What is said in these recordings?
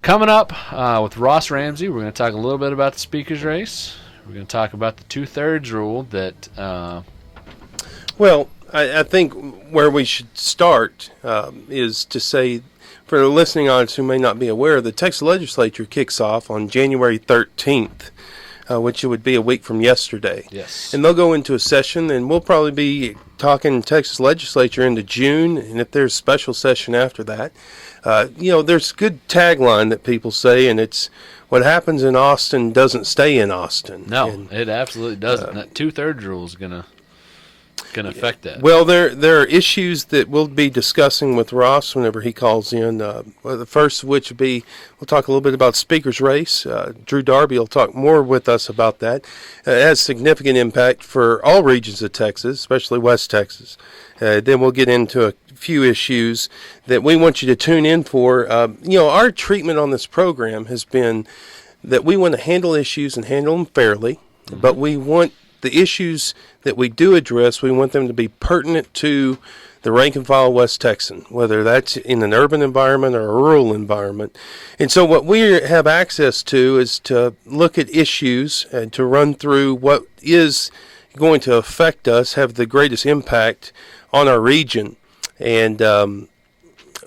Coming up with Ross Ramsey, we're going to talk a little bit about the speaker's race. We're going to talk about the 2/3 rule that... Well, I think where we should start is to say, for the listening audience who may not be aware, the Texas legislature kicks off on January 13th, which would be a week from yesterday. Yes. And they'll go into a session, and we'll probably be talking Texas legislature into June, and if there's a special session after that. There's a good tagline that people say, and it's, what happens in Austin doesn't stay in Austin. No, it absolutely doesn't. That 2/3 rule is going to affect that. Well, there are issues that we'll be discussing with Ross whenever he calls in. The first of which would be, we'll talk a little bit about speaker's race. Drew Darby will talk more with us about that. It has significant impact for all regions of Texas, especially West Texas. Then we'll get into a few issues that we want you to tune in for. Our treatment on this program has been that we want to handle issues and handle them fairly, but we want the issues that we do address, we want them to be pertinent to the rank and file West Texan, whether that's in an urban environment or a rural environment. And so what we have access to is to look at issues and to run through what is going to affect us, have the greatest impact on our region. And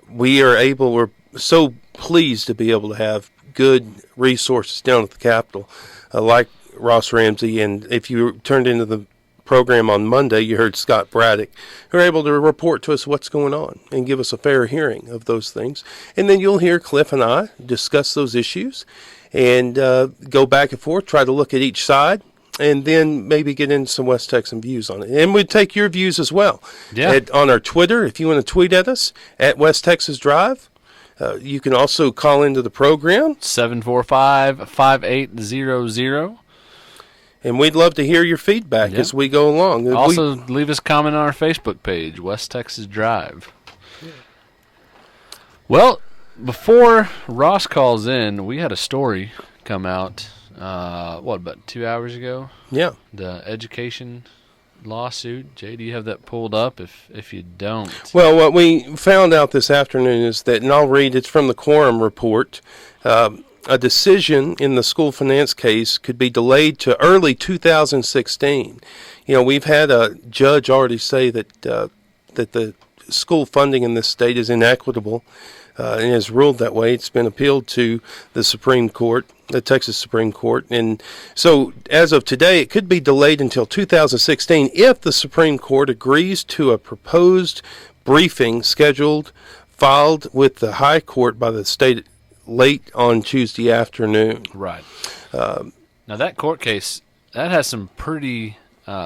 we're so pleased to be able to have good resources down at the Capitol, like Ross Ramsey. And if you turned into the program on Monday, you heard Scott Braddock, who are able to report to us what's going on and give us a fair hearing of those things. And then you'll hear Cliff and I discuss those issues and go back and forth, try to look at each side, and then maybe get into some West Texan views on it. And we'd take your views as well. Yeah. On our Twitter, if you want to tweet at us, at West Texas Drive. You can also call into the program. 745-5800. And we'd love to hear your feedback as we go along. Also, leave us a comment on our Facebook page, West Texas Drive. Yeah. Well, before Ross calls in, we had a story come out, about 2 hours ago? Yeah. The education lawsuit. Jay, do you have that pulled up? If you don't. Well, what we found out this afternoon is that, and I'll read, it's from the Quorum Report, a decision in the school finance case could be delayed to early 2016. We've had a judge already say that the school funding in this state is inequitable and has ruled that way. It's been appealed to the Supreme Court, the Texas Supreme Court. And so as of today, it could be delayed until 2016 if the Supreme Court agrees to a proposed briefing filed with the High Court by the state late on Tuesday afternoon. Right. Now, that court case, that has some pretty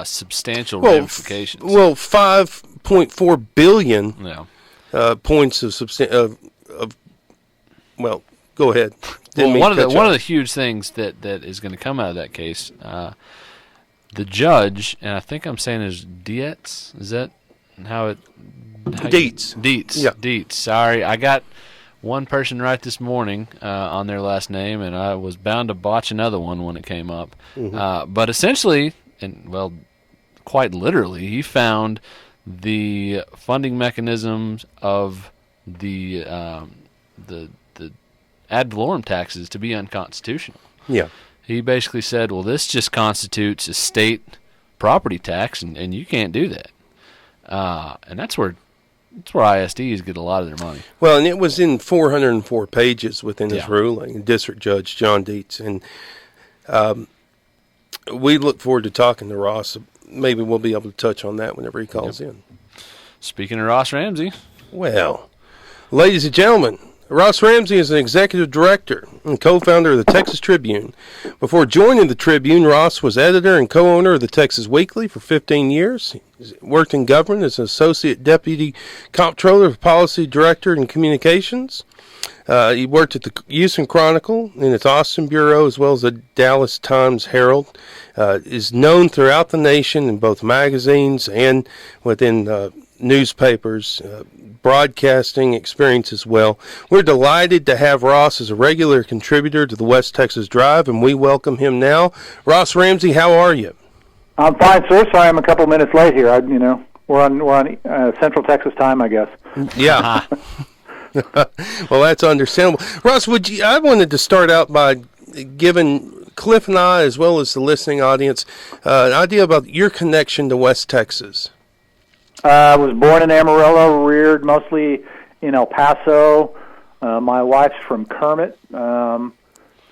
substantial ramifications. 5.4 billion points of well, go ahead. One of the huge things that is going to come out of that case, the judge, and I think I'm saying is Dietz. Is that how it? Dietz. Dietz. Yeah. Dietz. Sorry, I got one person right this morning on their last name, and I was bound to botch another one when it came up. Mm-hmm. But essentially, quite literally, he found the funding mechanisms of the ad valorem taxes to be unconstitutional. Yeah. He basically said, well, this just constitutes a state property tax, and you can't do that. And that's where ISDs get a lot of their money. Well, and it was in 404 pages within his ruling, District Judge John Dietz. And we look forward to talking to Ross. Maybe we'll be able to touch on that whenever he calls in. Speaking of Ross Ramsey. Well, ladies and gentlemen, Ross Ramsey is an executive director and co-founder of the Texas Tribune. Before joining the Tribune, Ross was editor and co-owner of the Texas Weekly for 15 years. He worked in government as an associate deputy comptroller, policy director, and communications. He worked at the Houston Chronicle in its Austin bureau, as well as the Dallas Times Herald. Is known throughout the nation in both magazines and within newspapers. Broadcasting experience as well. We're delighted to have Ross as a regular contributor to the West Texas Drive, and we welcome him now. Ross Ramsey, how are you? I'm fine, sir. Sorry I'm a couple minutes late here. We're on Central Texas time, I guess. Yeah. Well, that's understandable. Ross, I wanted to start out by giving Cliff and I, as well as the listening audience, an idea about your connection to West Texas. I was born in Amarillo, reared mostly in El Paso. My wife's from Kermit, and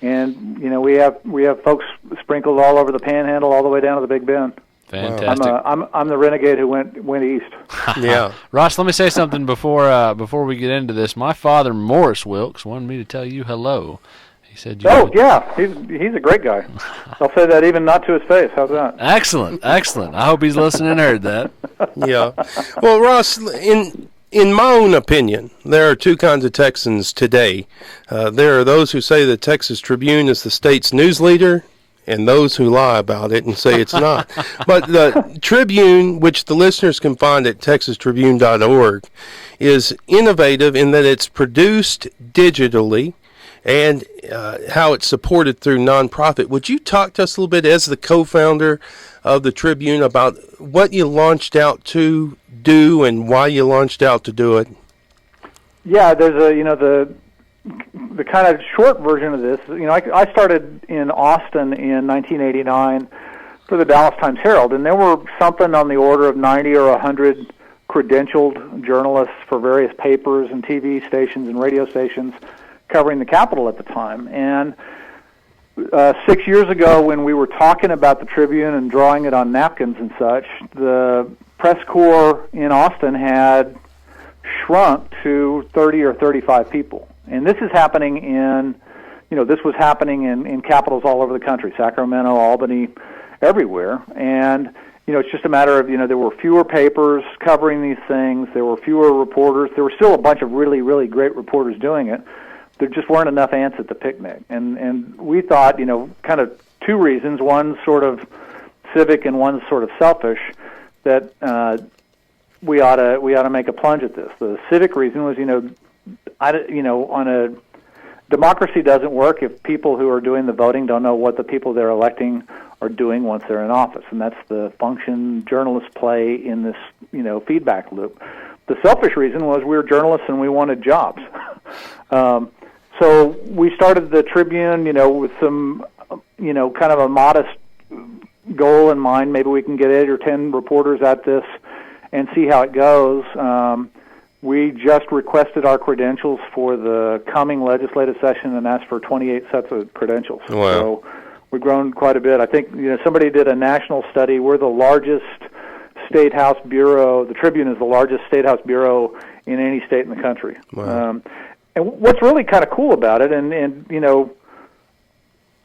we have folks sprinkled all over the Panhandle, all the way down to the Big Bend. Fantastic. I'm the renegade who went east. Yeah, Ross, let me say something before we get into this. My father, Morris Wilkes, wanted me to tell you hello. He said, yeah, he's a great guy. I'll say that even not to his face. How's that? Excellent. I hope he's listening and heard that. Yeah. Well, Ross, in my own opinion, there are two kinds of Texans today. There are those who say the Texas Tribune is the state's news leader, and those who lie about it and say it's not. But the Tribune, which the listeners can find at texastribune.org, is innovative in that it's produced digitally and how it's supported through nonprofit. Would you talk to us a little bit, as the co-founder of the Tribune, about what you launched out to do and why you launched out to do it? Yeah, there's the kind of short version of this. I started in Austin in 1989 for the Dallas Times-Herald, and there were something on the order of 90 or 100 credentialed journalists for various papers and TV stations and radio stations covering the Capitol at the time. And 6 years ago, when we were talking about the Tribune and drawing it on napkins and such, the press corps in Austin had shrunk to 30 or 35 people. And this is happening in capitals all over the country, Sacramento, Albany, everywhere. And, it's just a matter of, there were fewer papers covering these things. There were fewer reporters. There were still a bunch of really, really great reporters doing it. There just weren't enough ants at the picnic. And we thought, kind of two reasons, one sort of civic and one sort of selfish, that we ought to make a plunge at this. The civic reason was, on a democracy doesn't work if people who are doing the voting don't know what the people they're electing are doing once they're in office, and that's the function journalists play in this, feedback loop. The selfish reason was we were journalists and we wanted jobs. So we started the Tribune, with some, kind of a modest goal in mind. Maybe we can get 8 or 10 reporters at this and see how it goes. We just requested our credentials for the coming legislative session and asked for 28 sets of credentials. Wow. So we've grown quite a bit. I think somebody did a national study. We're the largest state house bureau. The Tribune is the largest state house bureau in any state in the country. Wow. And what's really kind of cool about it, and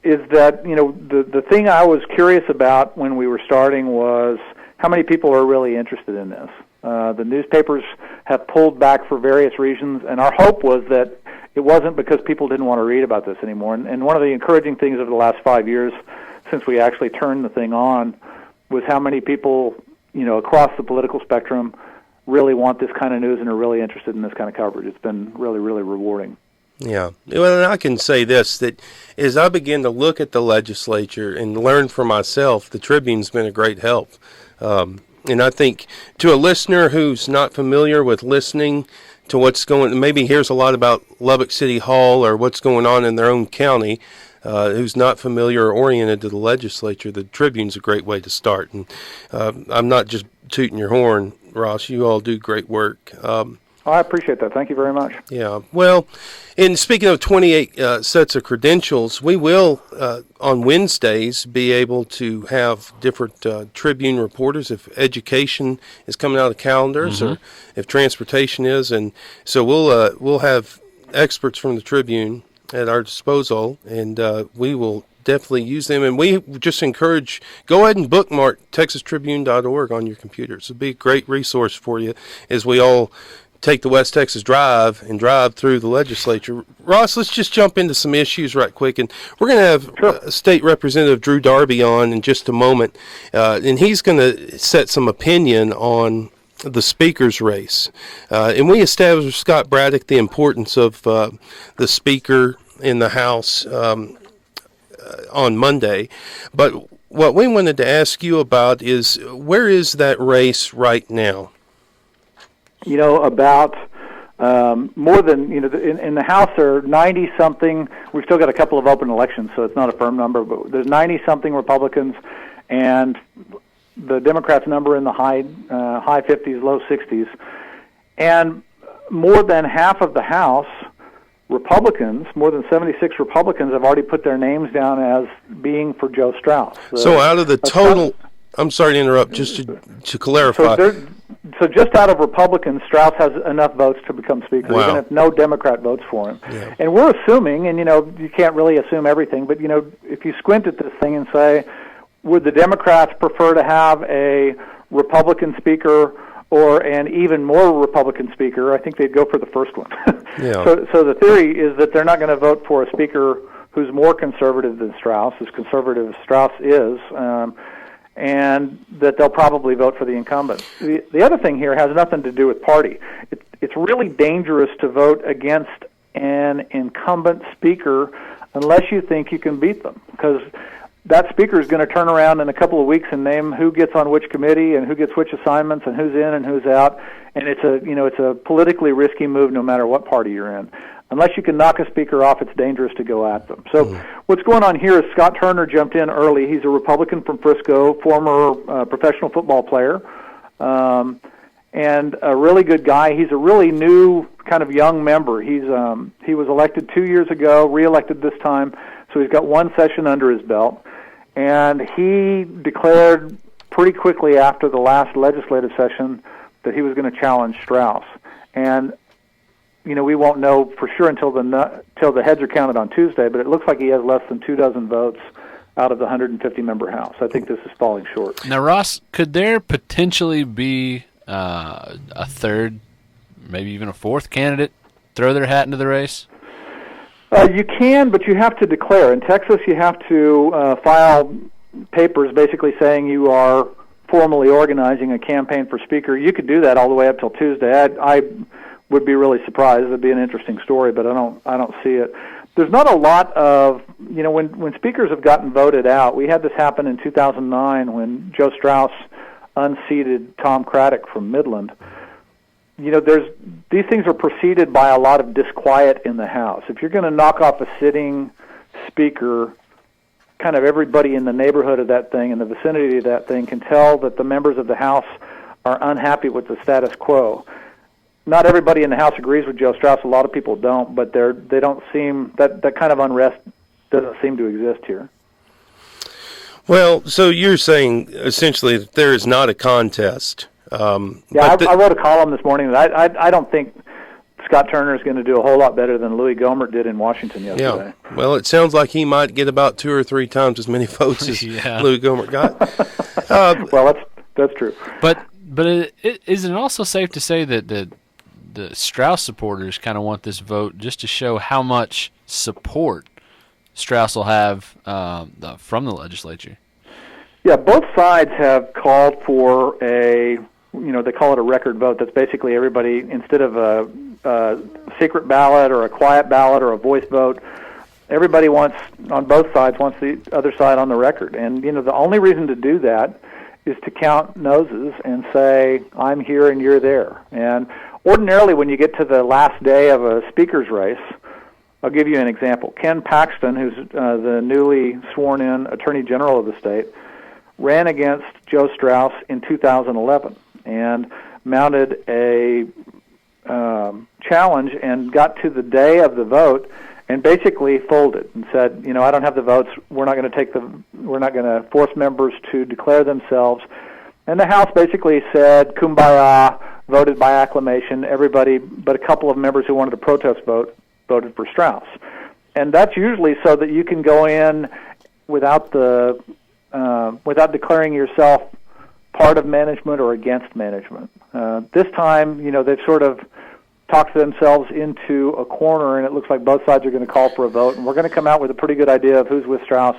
is that the thing I was curious about when we were starting was how many people are really interested in this. The newspapers have pulled back for various reasons, and our hope was that it wasn't because people didn't want to read about this anymore. And one of the encouraging things over the last 5 years, since we actually turned the thing on, was how many people, across the political spectrum really want this kind of news and are really interested in this kind of coverage. It's been really, really rewarding. Yeah. Well, and I can say this, that as I begin to look at the legislature and learn for myself, the Tribune's been a great help. And I think to a listener who's not familiar with listening to what's going, maybe hears a lot about Lubbock City Hall or what's going on in their own county, who's not familiar or oriented to the legislature, the Tribune's a great way to start. And I'm not just tooting your horn, Ross. You all do great work. I appreciate that. Thank you very much. Yeah. Well, and speaking of 28 sets of credentials, we will, on Wednesdays, be able to have different Tribune reporters if education is coming out of the calendars or if transportation is. And so we'll have experts from the Tribune at our disposal, and we will definitely use them. And we just encourage, go ahead and bookmark texastribune.org on your computers. It'll be a great resource for you as we all take the West Texas Drive and drive through the legislature. Ross, let's just jump into some issues right quick. And we're going to have State Representative Drew Darby on in just a moment. And he's going to set some opinion on the speaker's race. And we established with Scott Braddock the importance of the speaker in the House on Monday. But what we wanted to ask you about is, where is that race right now? About More than, in the House there are 90-something. We've still got a couple of open elections, so it's not a firm number, but there's 90-something Republicans, and the Democrats number in the high 50s, low 60s. And more than half of the House Republicans, more than 76 Republicans, have already put their names down as being for Joe Strauss. So out of the total, I'm sorry to interrupt, just to clarify. So just out of Republicans, Strauss has enough votes to become Speaker, Wow. even if no Democrat votes for him. Yeah. And we're assuming, and you can't really assume everything, but if you squint at this thing and say, would the Democrats prefer to have a Republican Speaker or an even more Republican Speaker? I think they'd go for the first one. Yeah. So the theory is that they're not going to vote for a Speaker who's more conservative than Strauss, as conservative as Strauss is, and that they'll probably vote for the incumbent. The other thing here has nothing to do with party. It's really dangerous to vote against an incumbent Speaker unless you think you can beat them, because that Speaker is going to turn around in a couple of weeks and name who gets on which committee and who gets which assignments and who's in and who's out, and it's a politically risky move no matter what party you're in. Unless you can knock a Speaker off, it's dangerous to go at them. So what's going on here is Scott Turner jumped in early. He's a Republican from Frisco, former professional football player, and a really good guy. He's a really new kind of young member. He was elected 2 years ago, reelected this time, so he's got one session under his belt. And he declared pretty quickly after the last legislative session that he was going to challenge Strauss. And we won't know for sure until the heads are counted on Tuesday, but it looks like he has less than 24 votes out of the 150-member House. I think this is falling short. Now, Ross, could there potentially be a third, maybe even a fourth candidate throw their hat into the race? You can, but you have to declare. In Texas, you have to file papers basically saying you are formally organizing a campaign for Speaker. You could do that all the way up till Tuesday. I would be really surprised. It'd be an interesting story, but I don't see it. There's not a lot of, when Speakers have gotten voted out. We had this happen in 2009 when Joe Strauss unseated Tom Craddock from Midland. These things are preceded by a lot of disquiet in the House. If you're going to knock off a sitting Speaker, kind of everybody in the neighborhood of that thing, in the vicinity of that thing, can tell that the members of the House are unhappy with the status quo. Not everybody in the House agrees with Joe Strauss. A lot of people don't, but they don't seem that kind of unrest doesn't seem to exist here. Well, so you're saying essentially that there is not a contest. I wrote a column this morning that I don't think Scott Turner is going to do a whole lot better than Louis Gohmert did in Washington yesterday. Yeah. Well, it sounds like he might get about 2 or 3 times as many votes as Louis Gohmert got. Well, that's true. But isn't it also safe to say that the Strauss supporters kind of want this vote just to show how much support Strauss will have from the legislature? Yeah, both sides have called for they call it a record vote. That's basically everybody, instead of a secret ballot or a quiet ballot or a voice vote, everybody on both sides wants the other side on the record. And, the only reason to do that is to count noses and say, I'm here and you're there. And ordinarily, when you get to the last day of a Speaker's race, I'll give you an example. Ken Paxton, who's the newly sworn-in Attorney General of the state, ran against Joe Strauss in 2011 and mounted a challenge and got to the day of the vote and basically folded and said, I don't have the votes. We're not going to force members to declare themselves. And the House basically said, kumbaya, voted by acclamation. Everybody but a couple of members who wanted a protest vote voted for Strauss. And that's usually so that you can go in without declaring yourself part of management or against management. This time, they've sort of talked themselves into a corner, and it looks like both sides are going to call for a vote, and we're going to come out with a pretty good idea of who's with Strauss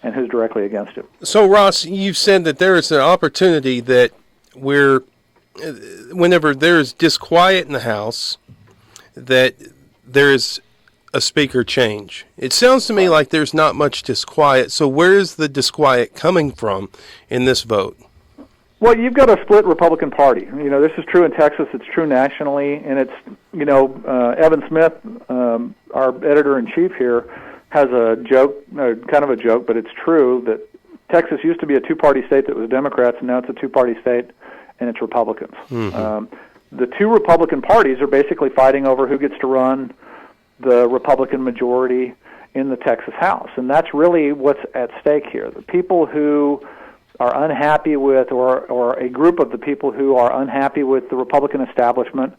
and who's directly against him. So, Ross, you've said that there is an opportunity that whenever there is disquiet in the House, that there is a Speaker change. It sounds to me like there's not much disquiet. So where is the disquiet coming from in this vote? Well, you've got a split Republican Party. This is true in Texas. It's true nationally, and it's Evan Smith, our editor-in-chief here, has a joke, kind of a joke, but it's true that Texas used to be a two-party state that was Democrats, and now it's a two-party state, and it's Republicans. Mm-hmm. The two Republican parties are basically fighting over who gets to run the Republican majority in the Texas House, and that's really what's at stake here. The people who are unhappy with, or a group of the people who are unhappy with the Republican establishment,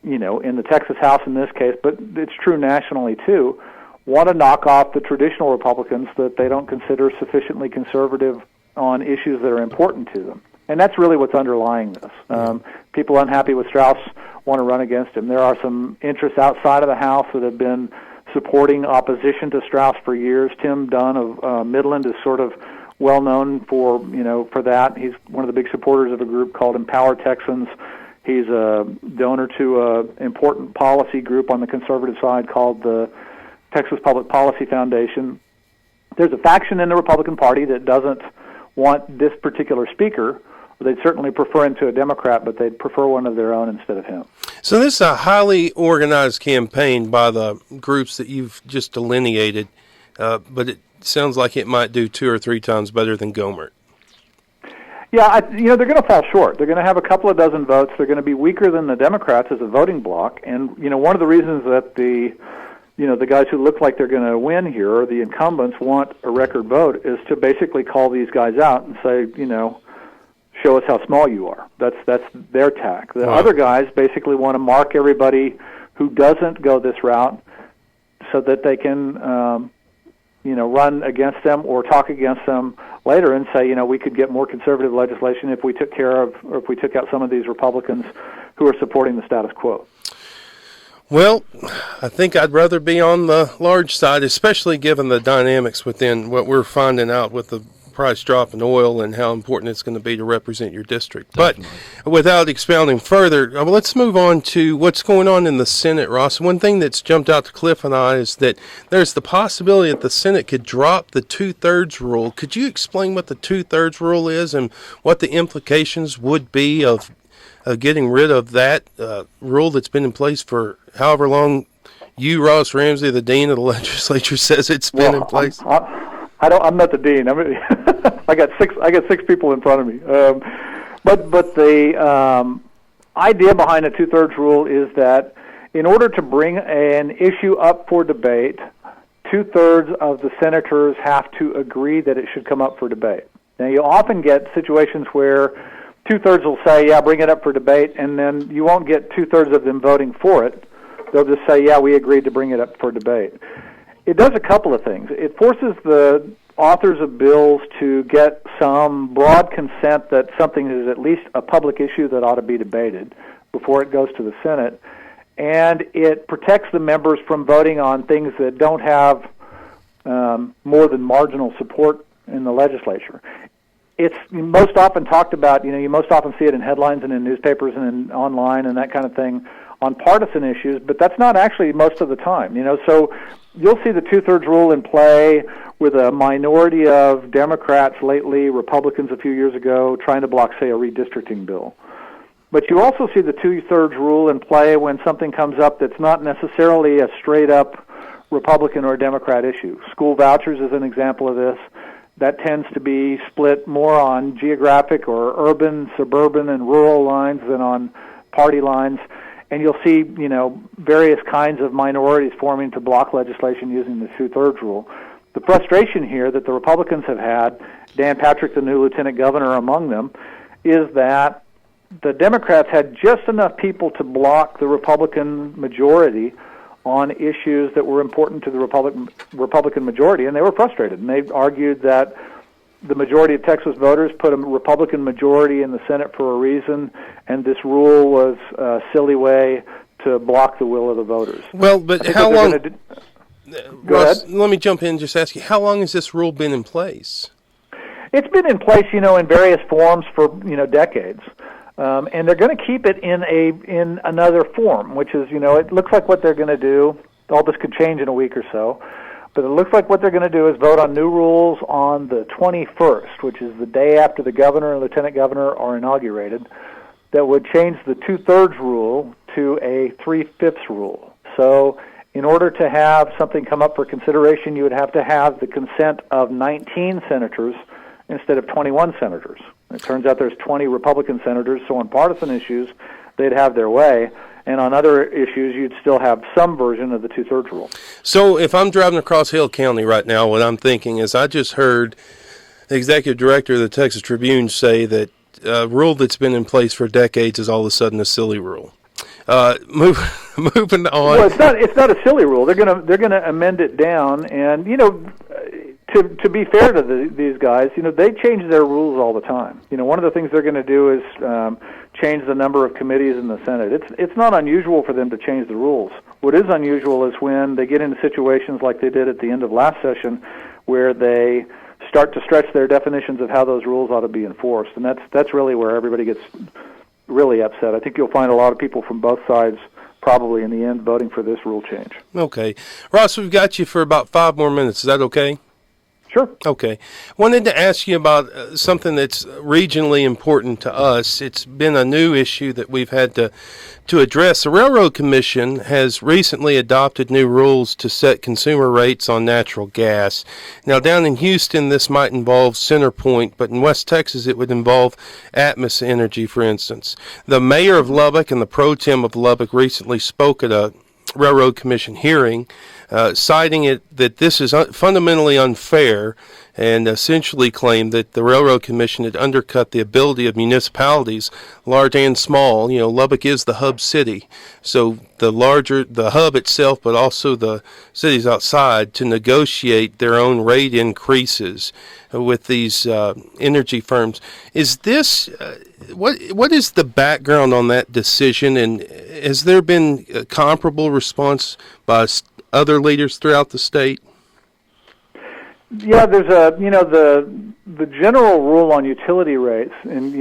in the Texas House in this case, but it's true nationally too, want to knock off the traditional Republicans that they don't consider sufficiently conservative on issues that are important to them. And that's really what's underlying this. People unhappy with Strauss want to run against him. There are some interests outside of the House that have been supporting opposition to Strauss for years. Tim Dunn of Midland is sort of well known for that. He's one of the big supporters of a group called Empower Texans. He's a donor to an important policy group on the conservative side called the Texas Public Policy Foundation. There's a faction in the Republican Party that doesn't want this particular speaker. They'd certainly prefer him to a Democrat, but they'd prefer one of their own instead of him. So this is a highly organized campaign by the groups that you've just delineated, but it sounds like it might do 2 or 3 times better than Gohmert. Yeah, they're going to fall short. They're going to have a couple of dozen votes. They're going to be weaker than the Democrats as a voting bloc. And one of the reasons that the guys who look like they're going to win here, or the incumbents, want a record vote, is to basically call these guys out and say, show us how small you are. That's their tack. The other guys basically want to mark everybody who doesn't go this route, so that they can run against them or talk against them later and say, we could get more conservative legislation if we took out some of these Republicans who are supporting the status quo. Well, I think I'd rather be on the large side, especially given the dynamics within what we're finding out with the price drop in oil and how important it's going to be to represent your district. Definitely. But without expounding further, let's move on to what's going on in the Senate, Ross. One thing that's jumped out to Cliff and I is that there's the possibility that the Senate could drop the 2/3 rule. Could you explain what the 2/3 rule is and what the implications would be of getting rid of that rule that's been in place for however long you, Ross Ramsey, the dean of the legislature, says it's been in place? I'm not the dean. I got six people in front of me. But the idea behind a 2/3 rule is that in order to bring an issue up for debate, 2/3 of the senators have to agree that it should come up for debate. Now, you often get situations where 2/3 will say, "Yeah, bring it up for debate," and then you won't get 2/3 of them voting for it. They'll just say, "Yeah, we agreed to bring it up for debate." It does a couple of things. It forces the authors of bills to get some broad consent that something is at least a public issue that ought to be debated before it goes to the Senate. And it protects the members from voting on things that don't have more than marginal support in the legislature. It's most often talked about, you most often see it in headlines and in newspapers and online and that kind of thing on partisan issues, but that's not actually most of the time. So you'll see the 2/3 rule in play with a minority of Democrats lately, Republicans a few years ago, trying to block, say, a redistricting bill. But you also see the 2/3 rule in play when something comes up that's not necessarily a straight-up Republican or Democrat issue. School vouchers is an example of this. That tends to be split more on geographic or urban, suburban, and rural lines than on party lines. And you'll see, various kinds of minorities forming to block legislation using the 2/3 rule. The frustration here that the Republicans have had, Dan Patrick, the new lieutenant governor, among them, is that the Democrats had just enough people to block the Republican majority on issues that were important to the Republican majority, and they were frustrated. And they argued that the majority of Texas voters put a Republican majority in the Senate for a reason, and this rule was a silly way to block the will of the voters. Well, but how long? Ross, let me jump in and just ask you, how long has this rule been in place? It's been in place, in various forms for, decades. And they're going to keep it in another form, which is, it looks like what they're going to do. All this could change in a week or so. But it looks like what they're going to do is vote on new rules on the 21st, which is the day after the governor and lieutenant governor are inaugurated, that would change the 2/3 rule to a 3/5 rule. So in order to have something come up for consideration, you would have to have the consent of 19 senators instead of 21 senators. It turns out there's 20 Republican senators, so on partisan issues, they'd have their way. And on other issues, you'd still have some version of the 2/3 rule. So if I'm driving across Hill County right now, what I'm thinking is I just heard the executive director of the Texas Tribune say that a rule that's been in place for decades is all of a sudden a silly rule. Moving on. Well, it's not a silly rule. They're gonna amend it down, and to be fair to these guys, they change their rules all the time. One of the things they're going to do is change the number of committees in the Senate. It's not unusual for them to change the rules. What is unusual is when they get into situations like they did at the end of last session, where they start to stretch their definitions of how those rules ought to be enforced, and that's really where everybody gets really upset. I think you'll find a lot of people from both sides probably in the end voting for this rule change. Okay. Ross, we've got you for about 5 more minutes. Is that okay? Sure. Okay. Wanted to ask you about something that's regionally important to us. It's been a new issue that we've had to address. The Railroad Commission has recently adopted new rules to set consumer rates on natural gas. Now, down in Houston, this might involve CenterPoint, but in West Texas, it would involve Atmos Energy, for instance. The mayor of Lubbock and the pro tem of Lubbock recently spoke at a Railroad Commission hearing, citing that this is fundamentally unfair, and essentially claimed that the Railroad Commission had undercut the ability of municipalities, large and small. Lubbock is the hub city, so the hub itself, but also the cities outside, to negotiate their own rate increases with these energy firms. Is this what is the background on that decision, and has there been a comparable response by other leaders throughout the state? Yeah, there's the general rule on utility rates, and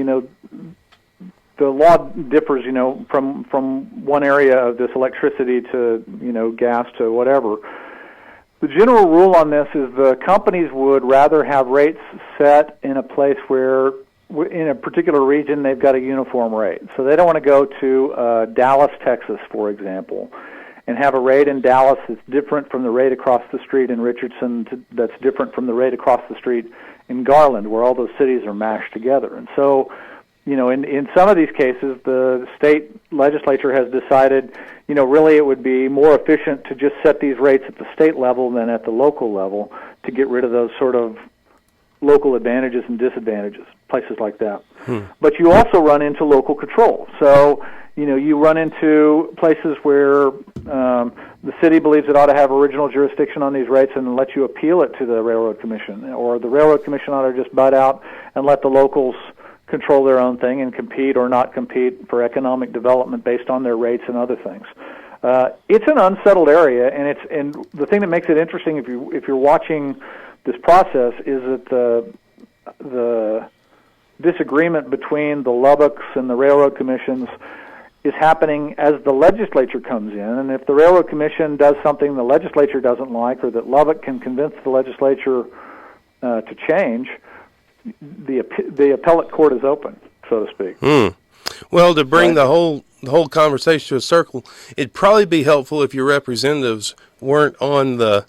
the law differs, from one area of this electricity to gas to whatever. The general rule on this is the companies would rather have rates set in a place where, in a particular region, they've got a uniform rate. So they don't want to go to Dallas, Texas, for example, and have a rate in Dallas that's different from the rate across the street in Richardson, that's different from the rate across the street in Garland, where all those cities are mashed together. And so, in some of these cases, the state legislature has decided, really it would be more efficient to just set these rates at the state level than at the local level to get rid of those sort of local advantages and disadvantages, places like that. But you also run into local control. So, you run into places where the city believes it ought to have original jurisdiction on these rates and let you appeal it to the Railroad Commission, or the Railroad Commission ought to just butt out and let the locals control their own thing and compete or not compete for economic development based on their rates and other things. It's an unsettled area, and the thing that makes it interesting if you're watching this process is that the disagreement between the Lubbocks and the Railroad Commissions is happening as the legislature comes in, and if the Railroad Commission does something the legislature doesn't like, or that Lubbock can convince the legislature to change, the appellate court is open, so to speak. Well, to bring the whole conversation to a circle, it'd probably be helpful if your representatives weren't on the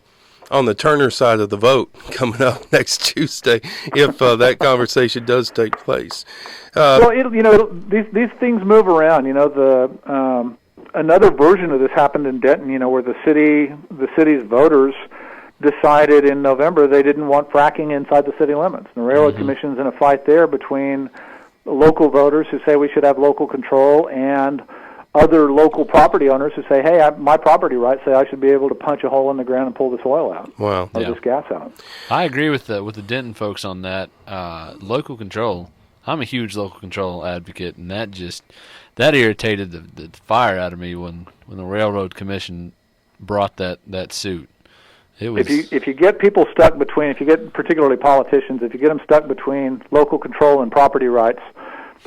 Turner side of the vote coming up next Tuesday, if that conversation does take place. Well, these things move around. Another version of this happened in Denton. Where the city's voters decided in November they didn't want fracking inside the city limits. And the Railroad Commission's in a fight there between local voters who say we should have local control and other local property owners who say, hey, my property rights say I should be able to punch a hole in the ground and pull this oil out, or this gas out. I agree with the Denton folks on that. Local control. I'm a huge local control advocate, and that irritated the fire out of me when the Railroad Commission brought that suit. It was, if you get people stuck between, if you get particularly politicians, if you get them stuck between local control and property rights,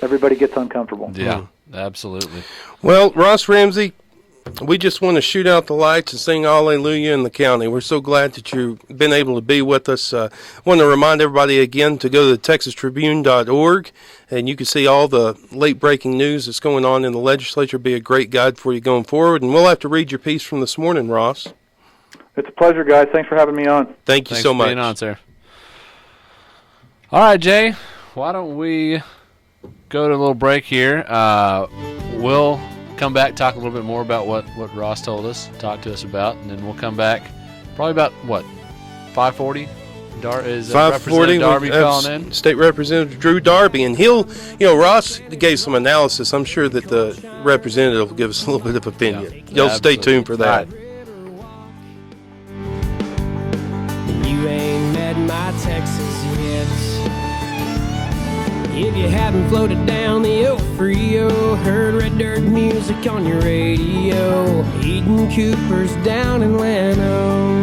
everybody gets uncomfortable. Yeah, absolutely. Well, Ross Ramsey, We just want to shoot out the lights and sing Alleluia in the county. We're so glad that you've been able to be with us. Want to remind everybody again to go to TexasTribune.org, and you can see all the late-breaking news that's going on in the legislature. Be a great guide for you going forward. And we'll have to read your piece from this morning, Ross. It's a pleasure, guys. Thanks for having me on. Thanks so much. Thanks for being on, sir. All right, Jay, why don't we go to a little break here. We'll come back, talk a little bit more about what Ross told us, talk to us about, and then we'll come back probably about, 5:40? Is 5:40, Representative Darby calling in? State Representative Drew Darby, and Ross gave some analysis. I'm sure that the representative will give us a little bit of opinion. Yeah, You'll stay tuned for that. Right. You ain't met my Texas yet. If you haven't floated down the El Frio, heard red dirt music on your radio, eating Coopers down in Llano.